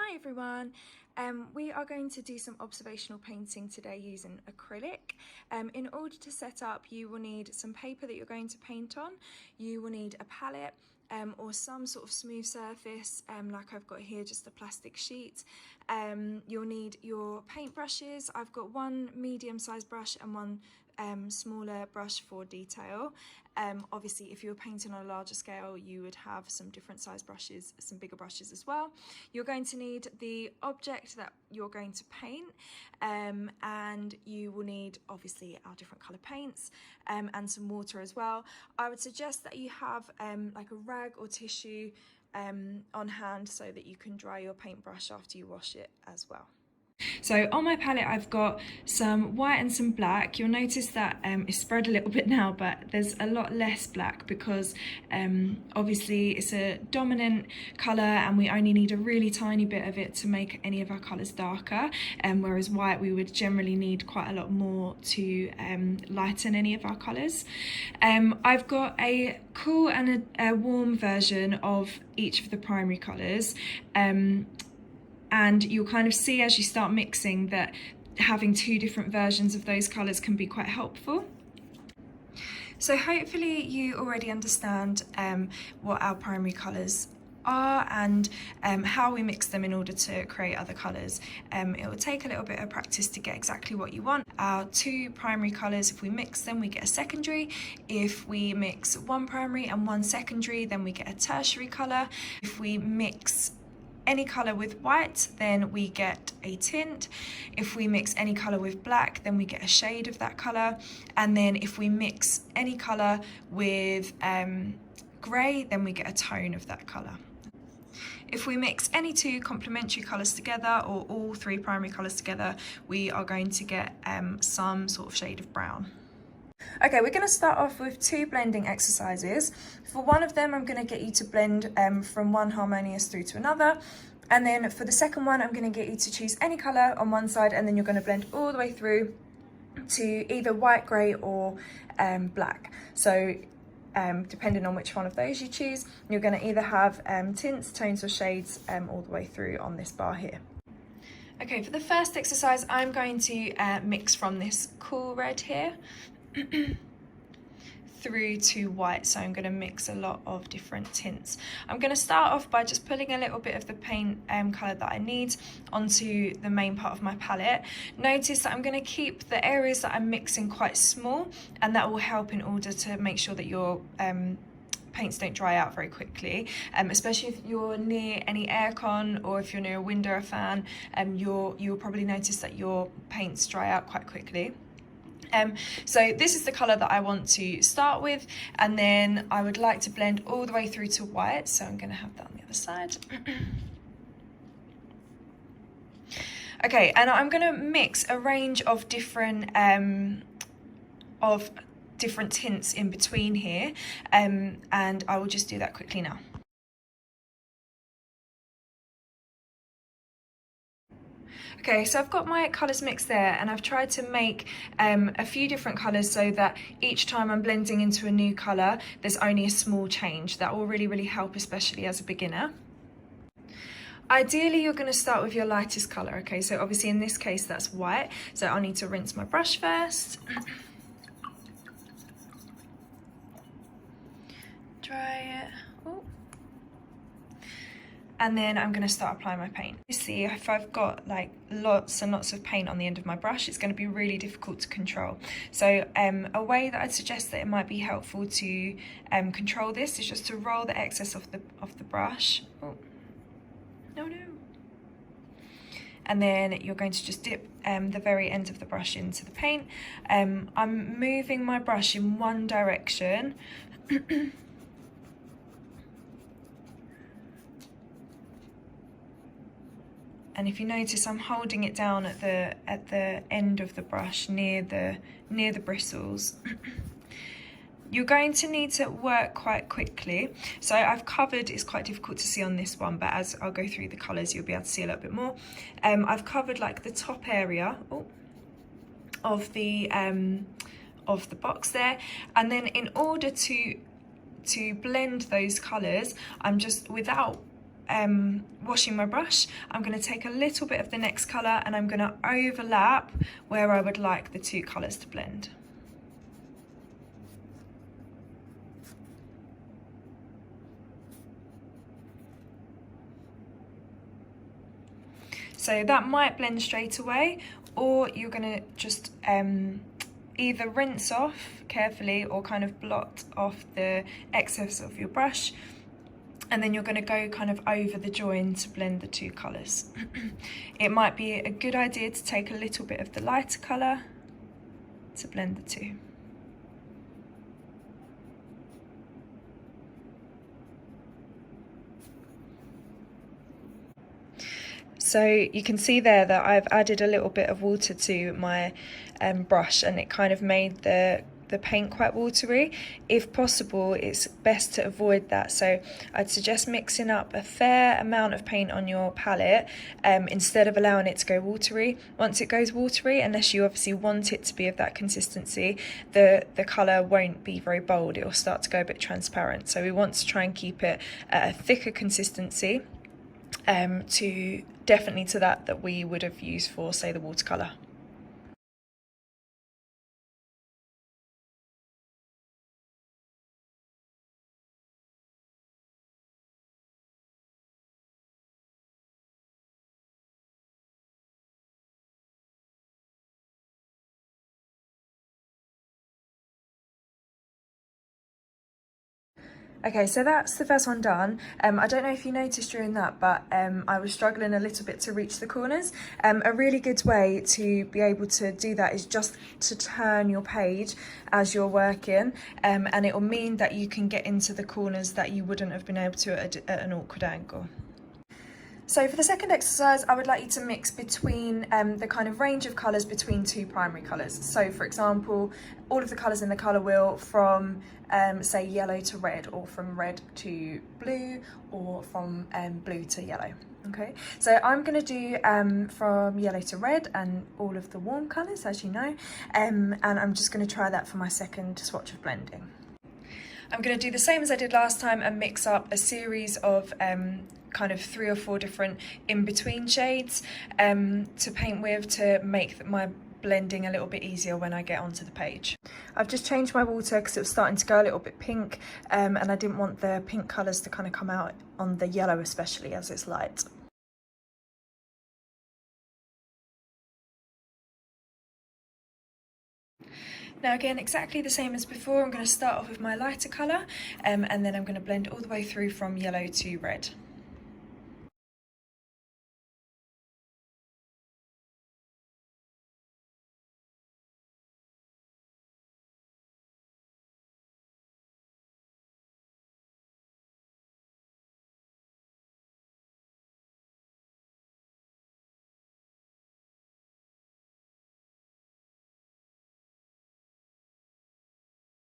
Hi everyone, we are going to do some observational painting today using acrylic. In order to set up, you will need some paper that you're going to paint on, you will need a palette or some sort of smooth surface like I've got here, just a plastic sheet. You'll need your paint brushes. I've got one medium-sized brush and one smaller brush for detail. Obviously if you were painting on a larger scale you would have some different size brushes, some bigger brushes as well. You're going to need the object that you're going to paint and you will need obviously our different colour paints and some water as well. I would suggest that you have like a rag or tissue on hand so that you can dry your paintbrush after you wash it as well. So on my palette I've got some white and some black. You'll notice that it's spread a little bit now, but there's a lot less black because obviously it's a dominant colour and we only need a really tiny bit of it to make any of our colours darker, whereas white we would generally need quite a lot more to lighten any of our colours. I've got a cool and a warm version of each of the primary colours. And you'll kind of see as you start mixing that having two different versions of those colours can be quite helpful. So hopefully you already understand what our primary colours are and how we mix them in order to create other colours. It will take a little bit of practice to get exactly what you want. Our two primary colours, if we mix them, we get a secondary. If we mix one primary and one secondary, then we get a tertiary colour. If we mix any colour with white, then we get a tint. If we mix any colour with black, then we get a shade of that colour. And then if we mix any colour with grey, then we get a tone of that colour. If we mix any two complementary colours together or all three primary colours together, we are going to get some sort of shade of brown. Okay, we're going to start off with two blending exercises. For one of them, I'm going to get you to blend from one harmonious through to another. And then for the second one, I'm going to get you to choose any colour on one side and then you're going to blend all the way through to either white, grey or black. So depending on which one of those you choose, you're going to either have tints, tones or shades all the way through on this bar here. Okay, for the first exercise, I'm going to mix from this cool red here through to white, so I'm going to mix a lot of different tints. I'm going to start off by just putting a little bit of the paint colour that I need onto the main part of my palette. Notice that I'm going to keep the areas that I'm mixing quite small, and that will help in order to make sure that your paints don't dry out very quickly, especially if you're near any aircon or if you're near a window or fan, you'll probably notice that your paints dry out quite quickly. So this is the colour that I want to start with, and then I would like to blend all the way through to white, so I'm going to have that on the other side. Okay, and I'm going to mix a range of different tints in between here, and I will just do that quickly now. Okay, so I've got my colours mixed there, and I've tried to make a few different colours so that each time I'm blending into a new colour, there's only a small change. That will really help, especially as a beginner. Ideally, you're going to start with your lightest colour, okay? So obviously in this case, that's white. So I'll need to rinse my brush first. Dry it. Ooh. And then I'm going to start applying my paint. You see, if I've got like lots and lots of paint on the end of my brush, it's going to be really difficult to control. So a way that I'd suggest that it might be helpful to control this is just to roll the excess off the brush. Oh, no. And then you're going to just dip the very end of the brush into the paint. I'm moving my brush in one direction. And if you notice, I'm holding it down at the end of the brush near the bristles. You're going to need to work quite quickly. So I've covered, it's quite difficult to see on this one, but as I'll go through the colours, you'll be able to see a little bit more. I've covered like the top area of the box there, and then in order to blend those colours, I'm just without washing my brush, I'm going to take a little bit of the next colour and I'm going to overlap where I would like the two colours to blend. So that might blend straight away, or you're going to just either rinse off carefully or kind of blot off the excess of your brush, and then you're going to go kind of over the join to blend the two colours. It might be a good idea to take a little bit of the lighter colour to blend the two. So you can see there that I've added a little bit of water to my brush, and it kind of made the paint quite watery. If possible, it's best to avoid that, so I'd suggest mixing up a fair amount of paint on your palette instead of allowing it to go watery. Once it goes watery, unless you obviously want it to be of that consistency, the colour won't be very bold, it will start to go a bit transparent. So we want to try and keep it at a thicker consistency, definitely to that we would have used for, say, the watercolour. Okay, so that's the first one done. I don't know if you noticed during that, but I was struggling a little bit to reach the corners. A really good way to be able to do that is just to turn your page as you're working, and it will mean that you can get into the corners that you wouldn't have been able to at an awkward angle. So for the second exercise, I would like you to mix between the kind of range of colours between two primary colours. So for example, all of the colours in the colour wheel from say yellow to red, or from red to blue, or from blue to yellow. Okay, so I'm going to do from yellow to red and all of the warm colours, as you know, and I'm just going to try that for my second swatch of blending. I'm going to do the same as I did last time and mix up a series of kind of 3 or 4 different in-between shades to paint with, to make my blending a little bit easier when I get onto the page. I've just changed my water because it was starting to go a little bit pink, and I didn't want the pink colours to kind of come out on the yellow, especially as it's light. Now again, exactly the same as before, I'm going to start off with my lighter colour, and then I'm going to blend all the way through from yellow to red.